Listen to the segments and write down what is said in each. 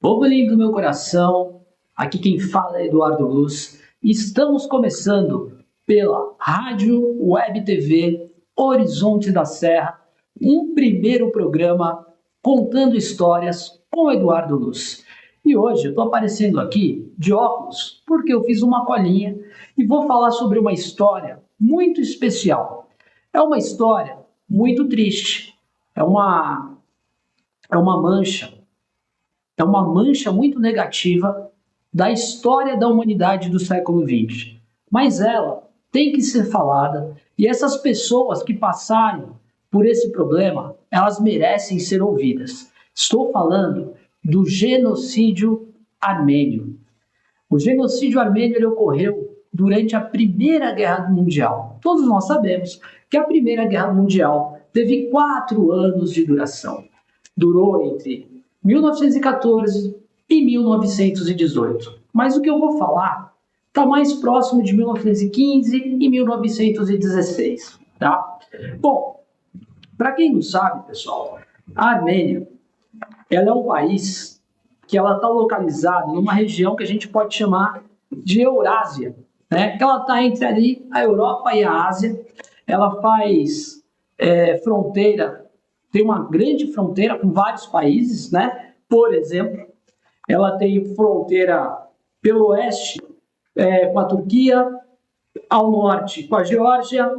Povo lindo do meu coração, aqui quem fala é Eduardo Luz. Estamos começando pela Rádio Web TV Horizonte da Serra, um primeiro programa contando histórias com Eduardo Luz. E hoje eu estou aparecendo aqui de óculos porque eu fiz uma colinha e vou falar sobre uma história muito especial. É uma história muito triste, é uma mancha é uma mancha muito negativa da história da humanidade do século XX. Mas ela tem que ser falada e essas pessoas que passaram por esse problema, elas merecem ser ouvidas. Estou falando do genocídio armênio. O genocídio armênio ele ocorreu durante a Primeira Guerra Mundial. Todos nós sabemos que a Primeira Guerra Mundial teve 4 anos de duração. Durou entre 1914 e 1918. Mas o que eu vou falar está mais próximo de 1915 e 1916. Tá? Bom, para quem não sabe, pessoal, a Armênia ela é um país que ela está localizada numa região que a gente pode chamar de Eurásia, né? Que ela está entre ali a Europa e a Ásia. Ela faz fronteira, tem uma grande fronteira com vários países, né? Por exemplo, ela tem fronteira pelo oeste com a Turquia, ao norte com a Geórgia,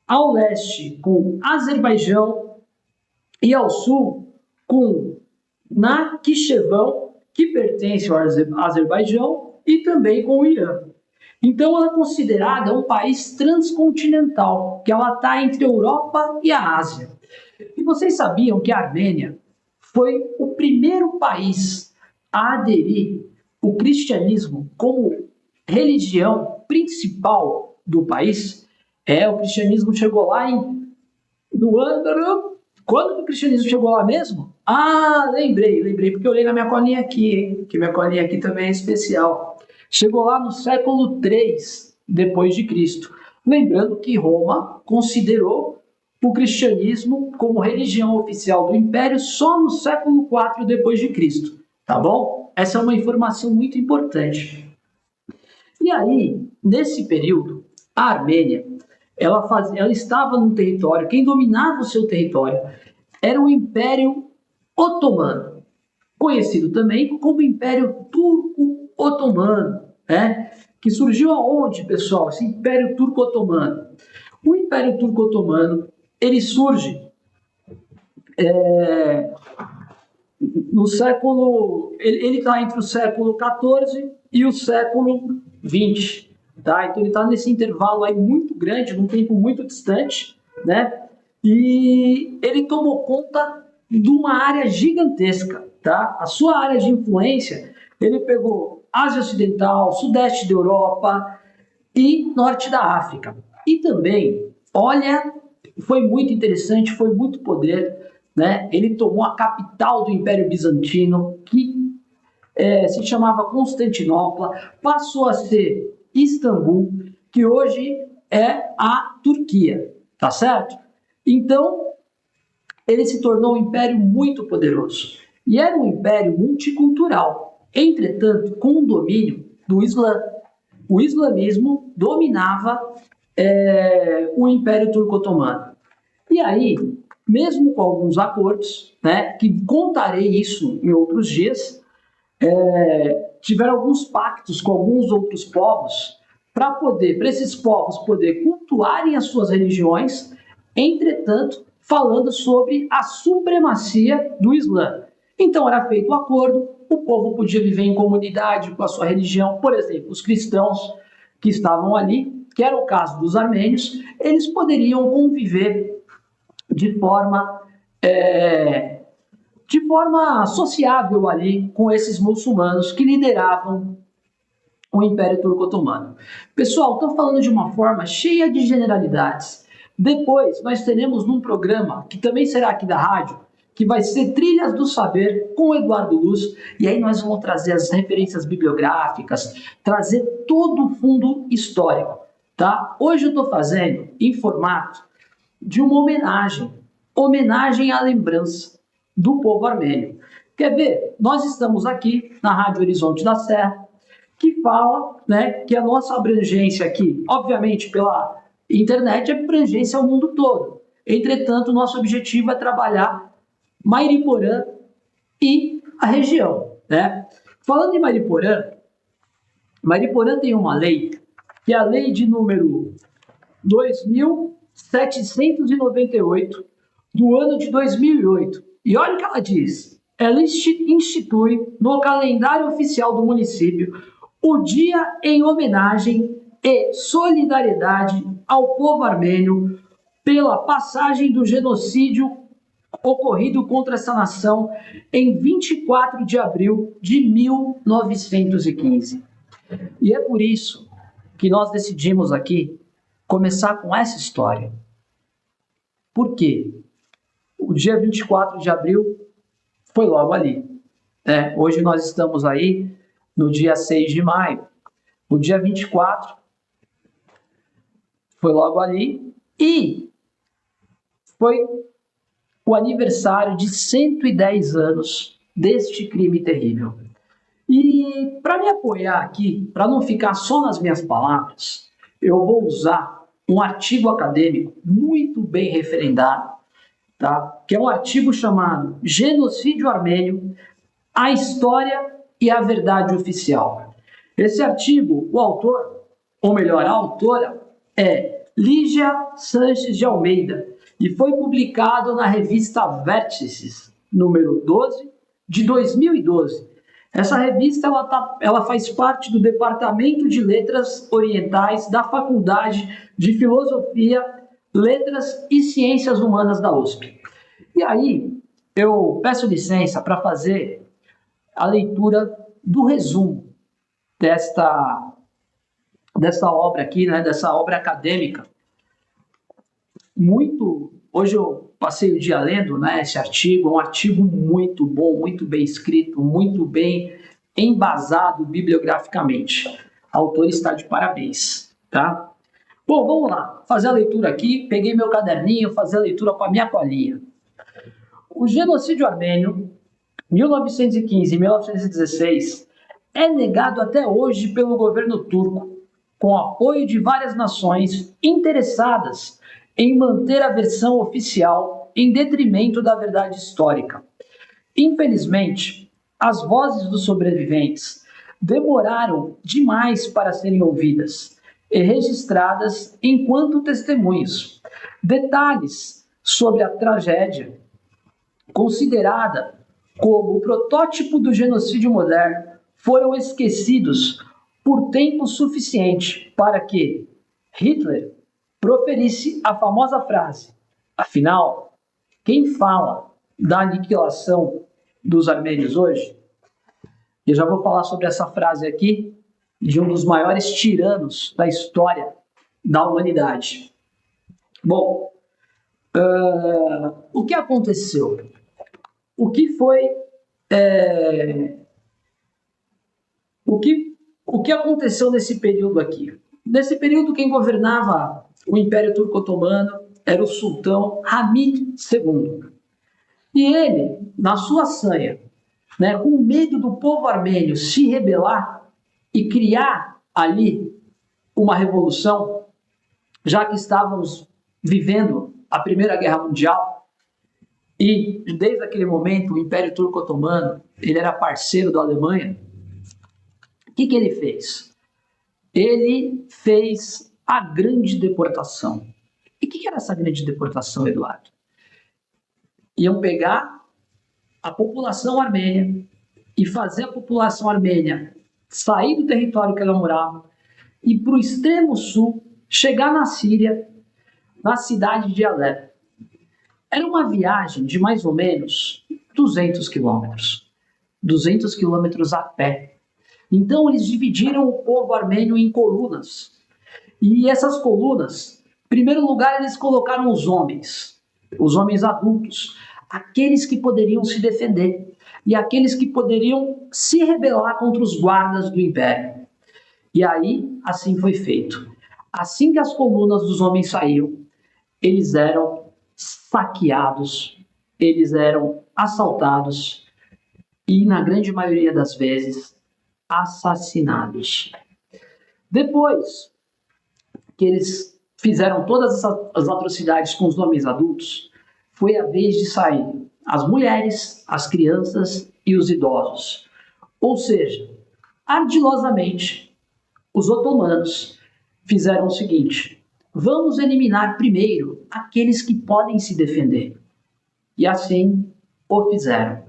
ao leste com Azerbaijão e ao sul com Nakhchevão, que pertence ao Azerbaijão, e também com o Irã. Então ela é considerada um país transcontinental, que ela está entre a Europa e a Ásia. E vocês sabiam que a Armênia foi o primeiro país a aderir o cristianismo como religião principal do país? O cristianismo chegou lá no ano... Quando o cristianismo chegou lá mesmo? Lembrei, porque eu olhei na minha colinha aqui, hein? Que minha colinha aqui também é especial. Chegou lá no século III depois de Cristo. Lembrando que Roma considerou o cristianismo como religião oficial do Império só no século IV depois de Cristo, tá bom? Essa é uma informação muito importante. E aí, nesse período, a Armênia ela estava num território, quem dominava o seu território era o Império Otomano, conhecido também como Império Turco-Otomano, né? Que surgiu aonde, pessoal, esse Império Turco-Otomano? O Império Turco-Otomano, ele surge no século... Ele está entre o século XIV e o século XX. Tá? Então ele está nesse intervalo aí muito grande, num tempo muito distante, né? E ele tomou conta de uma área gigantesca, tá? A sua área de influência, ele pegou Ásia Ocidental, Sudeste da Europa e Norte da África. E também, olha, foi muito interessante, foi muito poder, né? Ele tomou a capital do Império Bizantino, que se chamava Constantinopla, passou a ser Istambul, que hoje é a Turquia, tá certo? Então, ele se tornou um império muito poderoso. E era um império multicultural. Entretanto, com o domínio do Islã, o islamismo dominava o Império Turco-Otomano. E aí, mesmo com alguns acordos, né, que contarei isso em outros dias, tiveram alguns pactos com alguns outros povos para esses povos poder cultuarem as suas religiões, entretanto, falando sobre a supremacia do Islã. Então era feito um acordo, o povo podia viver em comunidade com a sua religião, por exemplo, os cristãos que estavam ali, que era o caso dos armênios, eles poderiam conviver de forma sociável ali com esses muçulmanos que lideravam o Império Turco-Otomano. Pessoal, estou falando de uma forma cheia de generalidades. Depois nós teremos num programa, que também será aqui da rádio, que vai ser Trilhas do Saber com o Eduardo Luz, e aí nós vamos trazer as referências bibliográficas, trazer todo o fundo histórico. Tá? Hoje eu estou fazendo em formato de uma homenagem à lembrança do povo armênio. Quer ver? Nós estamos aqui na Rádio Horizonte da Serra, que fala, né, que a nossa abrangência aqui, obviamente pela internet, é abrangência ao mundo todo. Entretanto, nosso objetivo é trabalhar Mairiporã e a região, né? Falando em Mairiporã, Mairiporã tem uma lei, que é a lei de número 2.798, do ano de 2008. E olha o que ela diz. Ela institui no calendário oficial do município o dia em homenagem e solidariedade ao povo armênio pela passagem do genocídio ocorrido contra essa nação em 24 de abril de 1915. E é por isso que nós decidimos aqui começar com essa história. Por quê? O dia 24 de abril foi logo ali. Hoje nós estamos aí no dia 6 de maio. O dia 24 foi logo ali e foi o aniversário de 110 anos deste crime terrível. E para me apoiar aqui, para não ficar só nas minhas palavras, eu vou usar um artigo acadêmico muito bem referendado, tá? Que é um artigo chamado Genocídio Armênio, a História e a Verdade Oficial. Esse artigo, o autor, ou melhor, a autora, é Lígia Sanches de Almeida, e foi publicado na revista Vértices, número 12, de 2012. Essa revista ela faz parte do Departamento de Letras Orientais da Faculdade de Filosofia, Letras e Ciências Humanas da USP. E aí, eu peço licença para fazer a leitura do resumo desta obra aqui, né, dessa obra acadêmica. Hoje eu passei o dia lendo, né, esse artigo, um artigo muito bom, muito bem escrito, muito bem embasado bibliograficamente. A autora está de parabéns, tá? Bom, vamos lá, fazer a leitura aqui, peguei meu caderninho, fazer a leitura com a minha colinha. O genocídio armênio, 1915 e 1916, é negado até hoje pelo governo turco, com apoio de várias nações interessadas em manter a versão oficial em detrimento da verdade histórica. Infelizmente, as vozes dos sobreviventes demoraram demais para serem ouvidas e registradas enquanto testemunhos. Detalhes sobre a tragédia, considerada como o protótipo do genocídio moderno, foram esquecidos por tempo suficiente para que Hitler proferisse a famosa frase: afinal, quem fala da aniquilação dos armênios hoje? Eu já vou falar sobre essa frase aqui, de um dos maiores tiranos da história da humanidade. Bom, o que aconteceu? O que foi... O que aconteceu nesse período aqui? Nesse período, quem governava o Império Turco-Otomano era o sultão Hamid II. E ele, na sua sanha, né, com medo do povo armênio se rebelar e criar ali uma revolução, já que estávamos vivendo a Primeira Guerra Mundial, e desde aquele momento o Império Turco-Otomano ele era parceiro da Alemanha, o que ele fez? Ele fez a grande deportação. E o que era essa grande deportação, Eduardo? Iam pegar a população armênia e fazer a população armênia sair do território que ela morava e para o extremo sul, chegar na Síria, na cidade de Alepo. Era uma viagem de mais ou menos 200 quilômetros. 200 quilômetros a pé. Então eles dividiram o povo armênio em colunas. E essas colunas, em primeiro lugar, eles colocaram os homens adultos, aqueles que poderiam se defender e aqueles que poderiam se rebelar contra os guardas do império. E aí, assim foi feito. Assim que as colunas dos homens saíram, eles eram saqueados, eles eram assaltados e, na grande maioria das vezes, assassinados. Depois que eles fizeram todas as atrocidades com os homens adultos, foi a vez de sair as mulheres, as crianças e os idosos. Ou seja, ardilosamente, os otomanos fizeram o seguinte: vamos eliminar primeiro aqueles que podem se defender. E assim o fizeram.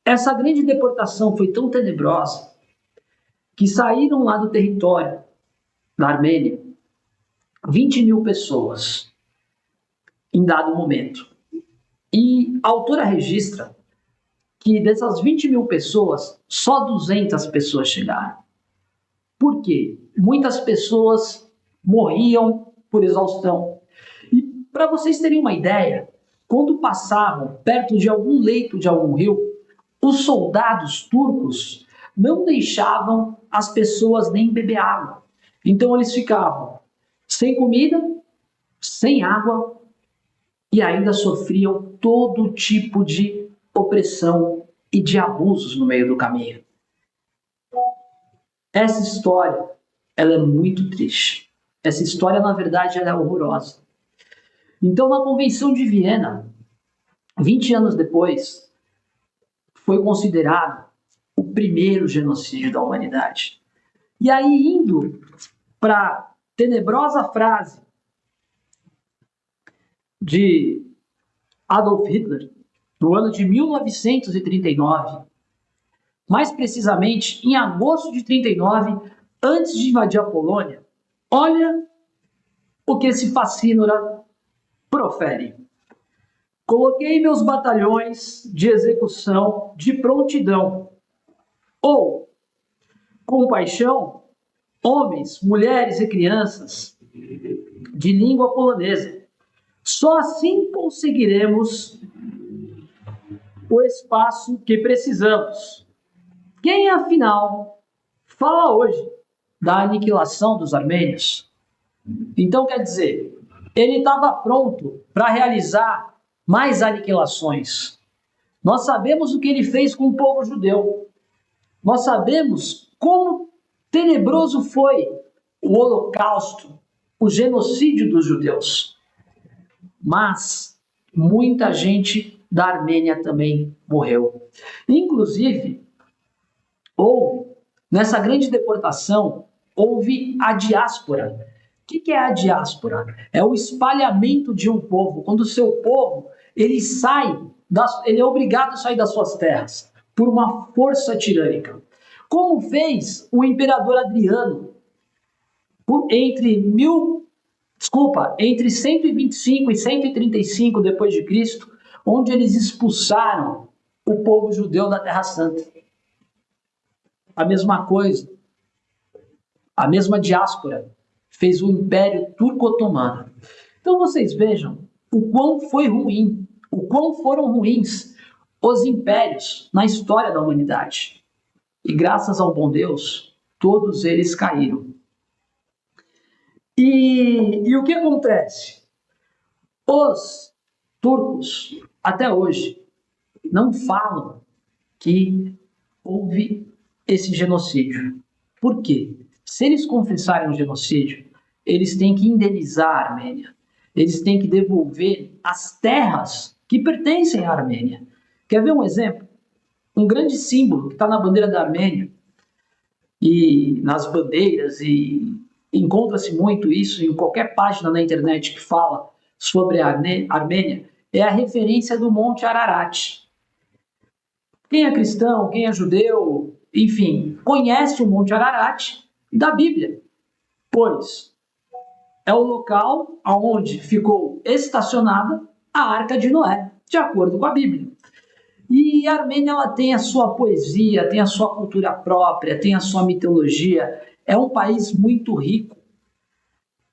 Essa grande deportação foi tão tenebrosa que saíram lá do território da Armênia 20 mil pessoas em dado momento. E a autora registra que dessas 20 mil pessoas, só 200 pessoas chegaram. Por quê? Muitas pessoas morriam por exaustão. E para vocês terem uma ideia, quando passavam perto de algum leito de algum rio, os soldados turcos não deixavam as pessoas nem beber água. Então eles ficavam sem comida, sem água e ainda sofriam todo tipo de opressão e de abusos no meio do caminho. Essa história, ela é muito triste. Essa história, na verdade, ela é horrorosa. Então, na Convenção de Viena, 20 anos depois, foi considerado o primeiro genocídio da humanidade. E aí, indo para a tenebrosa frase de Adolf Hitler, no ano de 1939, mais precisamente em agosto de 1939, antes de invadir a Polônia, olha o que esse facínora profere. Coloquei meus batalhões de execução de prontidão, ou, com paixão, homens, mulheres e crianças de língua polonesa. Só assim conseguiremos o espaço que precisamos. Quem, afinal, fala hoje da aniquilação dos armênios? Então, quer dizer, ele estava pronto para realizar mais aniquilações. Nós sabemos o que ele fez com o povo judeu. Nós sabemos como tenebroso foi o Holocausto, o genocídio dos judeus. Mas muita gente da Armênia também morreu. Inclusive, nessa grande deportação, houve a diáspora. O que é a diáspora? É o espalhamento de um povo. Quando o seu povo ele é obrigado a sair das suas terras por uma força tirânica. Como fez o imperador Adriano entre 125 e 135 depois de Cristo, onde eles expulsaram o povo judeu da Terra Santa. A mesma coisa, a mesma diáspora fez o Império Turco-Otomano. Então vocês vejam o quão foi ruim, o quão foram ruins os impérios na história da humanidade. E graças ao bom Deus, todos eles caíram. E o que acontece? Os turcos, até hoje, não falam que houve esse genocídio. Por quê? Se eles confessarem o genocídio, eles têm que indenizar a Armênia. Eles têm que devolver as terras que pertencem à Armênia. Quer ver um exemplo? Um grande símbolo que está na bandeira da Armênia e nas bandeiras, e encontra-se muito isso em qualquer página na internet que fala sobre a Armênia, é a referência do Monte Ararat. Quem é cristão, quem é judeu, enfim, conhece o Monte Ararat da Bíblia, pois é o local onde ficou estacionada a Arca de Noé, de acordo com a Bíblia. E a Armênia ela tem a sua poesia, tem a sua cultura própria, tem a sua mitologia. É um país muito rico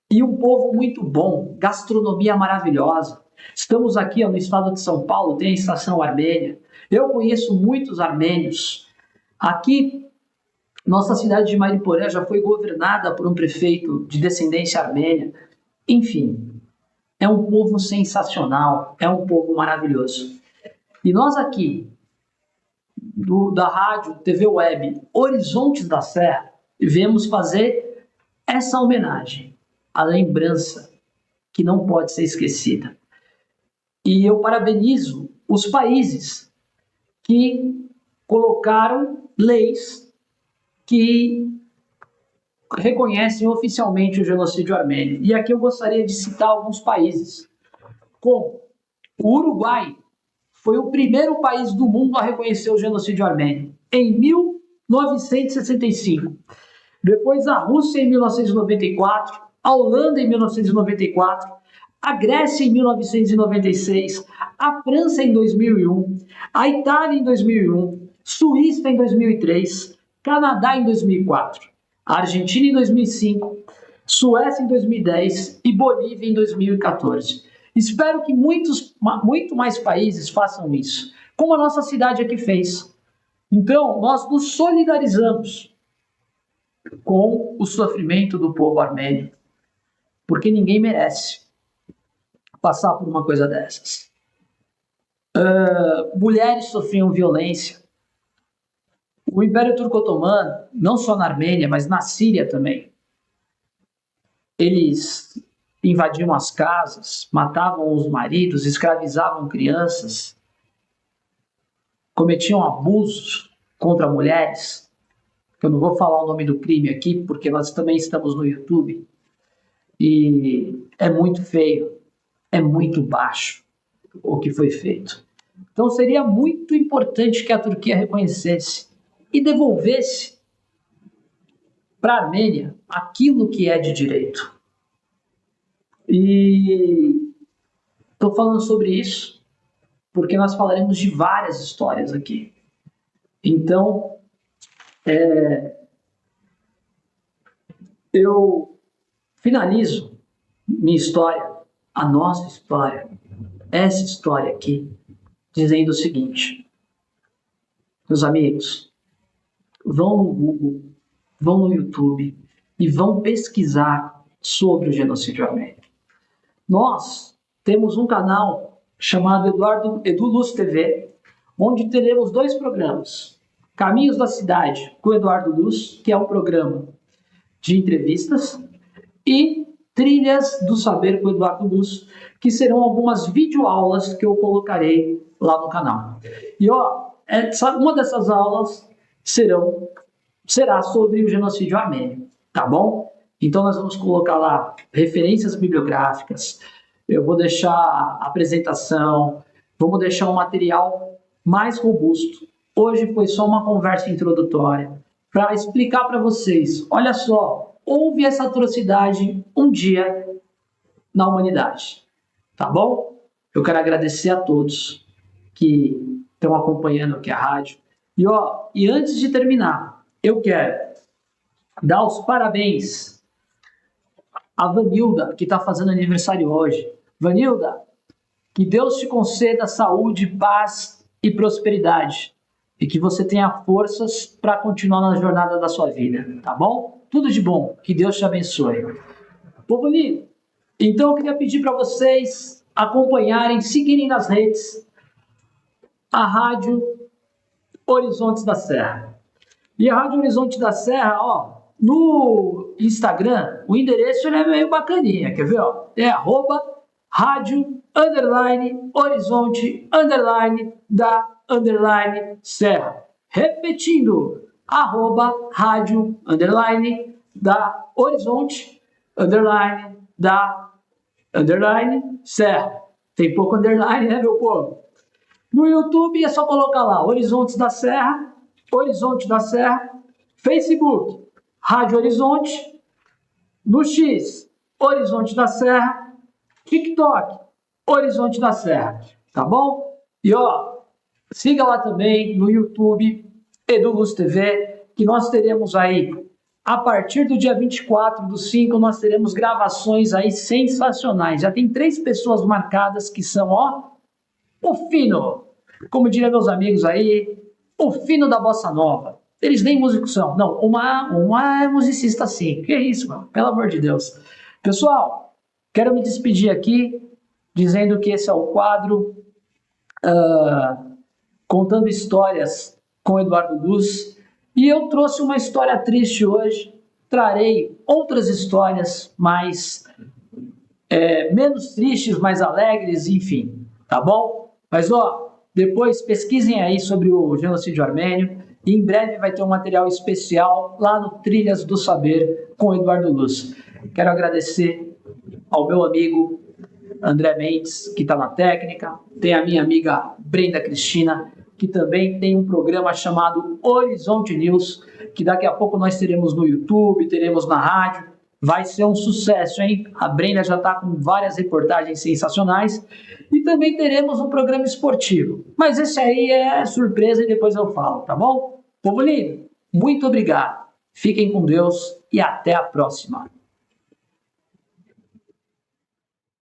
e um povo muito bom, gastronomia maravilhosa. Estamos aqui no estado de São Paulo, tem a Estação Armênia. Eu conheço muitos armênios. Aqui, nossa cidade de Mariporã já foi governada por um prefeito de descendência armênia. Enfim, é um povo sensacional, é um povo maravilhoso. E nós aqui, da rádio, TV Web Horizontes da Serra, viemos fazer essa homenagem, a lembrança que não pode ser esquecida. E eu parabenizo os países que colocaram leis que reconhecem oficialmente o genocídio armênio. E aqui eu gostaria de citar alguns países, como o Uruguai foi o primeiro país do mundo a reconhecer o genocídio armênio, em 1965. Depois a Rússia em 1994, a Holanda em 1994, a Grécia em 1996, a França em 2001, a Itália em 2001, Suíça em 2003, Canadá em 2004, a Argentina em 2005, Suécia em 2010 e Bolívia em 2014. Espero que muito mais países façam isso, como a nossa cidade aqui fez. Então, nós nos solidarizamos com o sofrimento do povo armênio, porque ninguém merece passar por uma coisa dessas. Mulheres sofriam violência. O Império Turco-Otomano, não só na Armênia, mas na Síria também, eles invadiam as casas, matavam os maridos, escravizavam crianças, cometiam abusos contra mulheres. Eu não vou falar o nome do crime aqui, porque nós também estamos no YouTube. E é muito feio, é muito baixo o que foi feito. Então seria muito importante que a Turquia reconhecesse e devolvesse para a Armênia aquilo que é de direito. E estou falando sobre isso porque nós falaremos de várias histórias aqui. Então, eu finalizo minha história, a nossa história, essa história aqui, dizendo o seguinte: meus amigos, vão no Google, vão no YouTube e vão pesquisar sobre o genocídio armênio. Nós temos um canal chamado Edu Luz TV, onde teremos 2 programas. Caminhos da Cidade, com Eduardo Luz, que é um programa de entrevistas, e Trilhas do Saber, com Eduardo Luz, que serão algumas videoaulas que eu colocarei lá no canal. E uma dessas aulas será sobre o genocídio armênio, tá bom? Então nós vamos colocar lá referências bibliográficas, eu vou deixar a apresentação, vamos deixar um material mais robusto. Hoje foi só uma conversa introdutória para explicar para vocês, olha só, houve essa atrocidade um dia na humanidade, tá bom? Eu quero agradecer a todos que estão acompanhando aqui a rádio. E antes de terminar, eu quero dar os parabéns a Vanilda, que está fazendo aniversário hoje. Vanilda, que Deus te conceda saúde, paz e prosperidade. E que você tenha forças para continuar na jornada da sua vida, tá bom? Tudo de bom. Que Deus te abençoe. Povo lindo, então eu queria pedir para vocês acompanharem, seguirem nas redes a Rádio Horizontes da Serra. E a Rádio Horizonte da Serra, no Instagram, o endereço é meio bacaninha, quer ver? É @rádio _horizonte _da _serra. Repetindo, @rádio _da horizonte _da serra. Tem pouco underline, né, meu povo? No YouTube é só colocar lá Horizontes da Serra, Horizonte da Serra, Facebook, Rádio Horizonte, no X, Horizonte da Serra, TikTok, Horizonte da Serra, tá bom? E siga lá também no YouTube, Edu Luz TV, que nós teremos aí, a partir do dia 24/5, nós teremos gravações aí sensacionais. Já tem 3 pessoas marcadas que são, o fino, como diriam meus amigos aí, o fino da bossa nova. Eles nem músicos são. Não, uma é musicista sim. Que isso, mano? Pelo amor de Deus. Pessoal, quero me despedir aqui, dizendo que esse é o quadro contando histórias com Eduardo Luz. E eu trouxe uma história triste hoje. Trarei outras histórias menos tristes, mais alegres, enfim, tá bom? Mas depois pesquisem aí sobre o genocídio armênio e em breve vai ter um material especial lá no Trilhas do Saber com Eduardo Luz. Quero agradecer ao meu amigo André Mendes, que está na técnica, tem a minha amiga Brenda Cristina, que também tem um programa chamado Horizonte News, que daqui a pouco nós teremos no YouTube, teremos na rádio. Vai ser um sucesso, hein? A Brenda já está com várias reportagens sensacionais e também teremos um programa esportivo. Mas esse aí é surpresa e depois eu falo, tá bom? Povo lindo, muito obrigado. Fiquem com Deus e até a próxima.